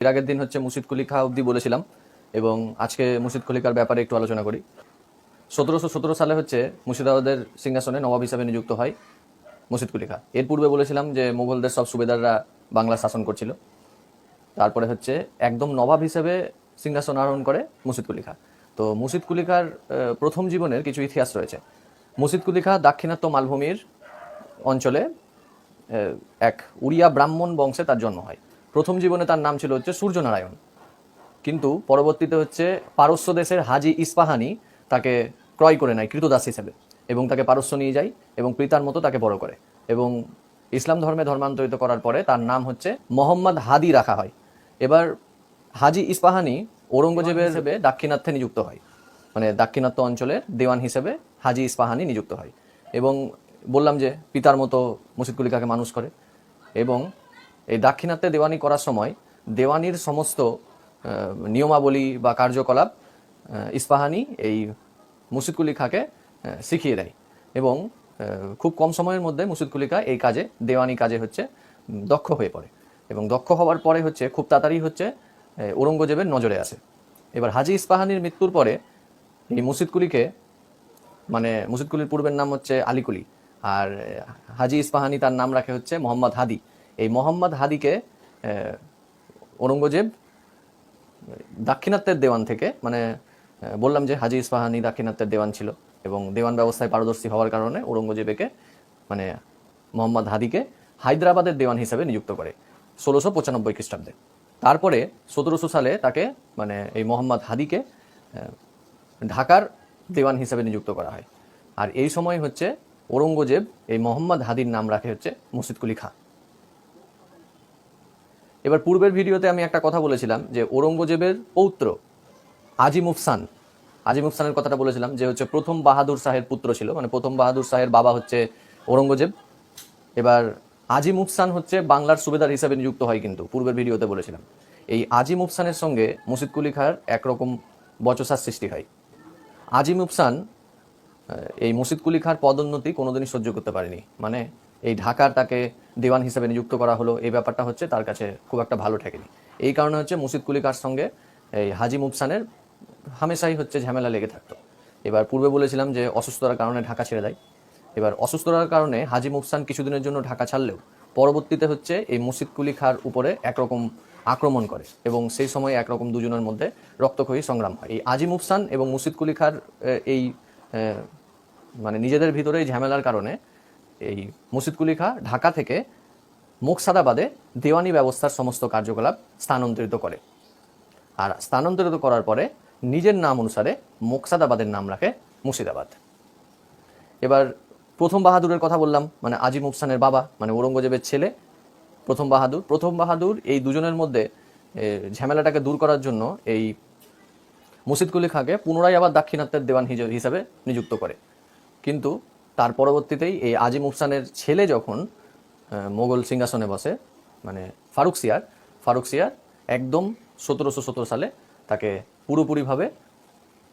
এর আগের দিন হচ্ছে মুর্শিদ কুলি খাঁ অবধি বলেছিলাম এবং আজকে মুর্শিদ কুলি খাঁর ব্যাপারে একটু আলোচনা করি। 1717 সালে হচ্ছে মুর্শিদাবাদের সিংহাসনে নবাব হিসাবে নিযুক্ত হয় মুর্শিদ কুলি খাঁ। এর পূর্বে বলেছিলাম যে মুঘলদের সব সুবেদাররা বাংলা শাসন করছিল। তারপরে হচ্ছে একদম নবাব হিসেবে সিংহাসন আরোহণ করে মুর্শিদ কুলি খাঁ। তো মুর্শিদ কুলি খাঁর প্রথম জীবনের কিছু ইতিহাস রয়েছে। মুর্শিদ কুলি খাঁ দাক্ষিণাত্য মালভূমির অঞ্চলে এক উড়িয়া ব্রাহ্মণ বংশে তার জন্ম হয়। প্রথম জীবনে তার নাম ছিল হচ্ছে সূর্যনারায়ণ, কিন্তু পরবর্তীতে হচ্ছে পারস্য দেশের হাজি ইস্পাহানি তাকে ক্রয় করে নেয় কৃতদাস হিসেবে এবং তাকে পারস্য নিয়ে যায় এবং পিতার মতো তাকে বড় করে এবং ইসলাম ধর্মে ধর্মান্তরিত করার পরে তার নাম হচ্ছে মোহাম্মদ হাদি রাখা হয়। এবার হাজি ইস্পাহানি ঔরঙ্গজেবের হিসেবে দাক্ষিণাত্যে নিযুক্ত হয়, মানে দাক্ষিণাত্য অঞ্চলের দেওয়ান হিসেবে হাজি ইস্পাহানি নিযুক্ত হয় এবং বললাম যে পিতার মতো মুর্শিদ কুলি খাঁকে মানুষ করে এবং এই দাক্ষিণাত্যে দেওয়ানি করার সময় দেওয়ানির সমস্ত নিয়মাবলী বা কার্যকলাপ ইস্পাহানি এই মুর্শিদ কুলি খাঁকে শিখিয়ে দেয় এবং খুব কম সময়ের মধ্যে মুর্শিদ কুলি খাঁ এই কাজে দেওয়ানি কাজে হচ্ছে দক্ষ হয়ে পড়ে এবং দক্ষ হওয়ার পরে হচ্ছে খুব তাড়াতাড়ি হচ্ছে ঔরঙ্গজেবের নজরে আসে। এবার হাজি ইস্পাহানির মৃত্যুর পরে এই মুর্শিদ কুলিকে, মানে মুর্শিদ কুলির পূর্বের নাম হচ্ছে আলীকুলি আর হাজি ইস্পাহানি তার নাম রাখে হচ্ছে মোহাম্মদ হাদি। এই মোহাম্মদ হাদিকে ঔরঙ্গজেব দাক্ষিণাত্যের দেওয়ান থেকে, মানে বললাম যে হাজি ইস্পাহানি দাক্ষিণাত্যের দেওয়ান ছিল এবং দেওয়ান ব্যবস্থায় পারদর্শী হওয়ার কারণে ঔরঙ্গজেবকে, মানে মোহাম্মদ হাদিকে হায়দ্রাবাদের দেওয়ান হিসাবে নিযুক্ত করে 1695 খ্রিস্টাব্দে। তারপরে 1700 সালে তাকে, মানে এই মোহাম্মদ হাদিকে ঢাকার দেওয়ান হিসাবে নিযুক্ত করা হয়। আর এই সময় হচ্ছে ঔরঙ্গজেব এই মোহাম্মদ হাদির নাম রাখে হচ্ছে মুর্শিদ কুলি খাঁ। এবার পূর্বের ভিডিওতে আমি একটা কথা বলেছিলাম যে ঔরঙ্গজেবের পৌত্র আজিম উফসানের কথাটা বলেছিলাম যে হচ্ছে প্রথম বাহাদুর শাহের পুত্র ছিল, মানে প্রথম বাহাদুর শাহের বাবা হচ্ছে ঔরঙ্গজেব। এবার আজিম উফসান হচ্ছে বাংলার সুবেদার হিসাবে নিযুক্ত হয়, কিন্তু পূর্বের ভিডিওতে বলেছিলাম এই আজিম উফসানের সঙ্গে মুর্শিদ কুলি খাঁর একরকম বচসার সৃষ্টি হয়। আজিম উফসান এই মুর্শিদ কুলি খাঁর পদোন্নতি কোনোদিনই সহ্য করতে পারেনি, মানে এই ঢাকার তাকে দেওয়ান হিসেবে নিযুক্ত করা হলো, এই ব্যাপারটা হচ্ছে তার কাছে খুব একটা ভালো ঠেকেনি। এই কারণে হচ্ছে মুর্শিদ কুলি খাঁর সঙ্গে এই হাজি মুফসানের হামেশাই হচ্ছে ঝামেলা লেগে থাকতো। এবার পূর্বে বলেছিলাম যে অসুস্থতার কারণে ঢাকা ছেড়ে দেয়। এবার অসুস্থতার কারণে হাজি মুফসান কিছুদিনের জন্য ঢাকা ছাড়লেও পরবর্তীতে হচ্ছে এই মুর্শিদ কুলি খাঁর উপরে একরকম আক্রমণ করে এবং সেই সময় একরকম দুজনের মধ্যে রক্তক্ষয়ী সংগ্রাম হয়। এই আজিম উফসান এবং মুর্শিদ কুলি খাঁর এই মানে নিজেদের ভিতরেই ঝামেলার কারণে এই মুর্শিদ কুলি খাঁ ঢাকা থেকে মুকসাদাবাদে দেওয়ানি ব্যবস্থার সমস্ত কার্যকলাপ স্থানান্তরিত করে আর স্থানান্তরিত করার পরে নিজের নাম অনুসারে মুকসাদাবাদের নাম রাখে মুর্শিদাবাদ। এবার প্রথম বাহাদুরের কথা বললাম, মানে আজিম উফসানের বাবা, মানে ঔরঙ্গজেবের ছেলে প্রথম বাহাদুর এই দুজনের মধ্যে ঝামেলাটাকে দূর করার জন্য এই মুর্শিদ কুলি খাঁকে পুনরায় আবার দাক্ষিণাত্যের দেওয়ান হিসাবে নিযুক্ত করে। কিন্তু তার পরবর্তীতেই এই আজিম উফসানের ছেলে যখন মোগল সিংহাসনে বসে, মানে ফারুক সিয়ার একদম 1717 সালে তাকে পুরোপুরিভাবে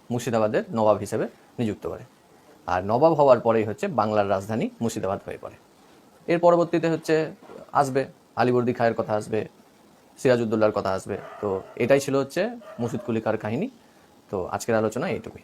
মুর্শিদাবাদের নবাব হিসেবে নিযুক্ত করে আর নবাব হওয়ার পরেই হচ্ছে বাংলার রাজধানী মুর্শিদাবাদ হয়ে পড়ে। এর পরবর্তীতে হচ্ছে আসবে আলীবর্দী খাঁয়ের কথা আসবে, সিরাজউদ্দৌলার কথা আসবে। তো এটাই ছিল হচ্ছে মুর্শিদ কুলি খাঁর কাহিনী। তো আজকের আলোচনা এইটুকুই।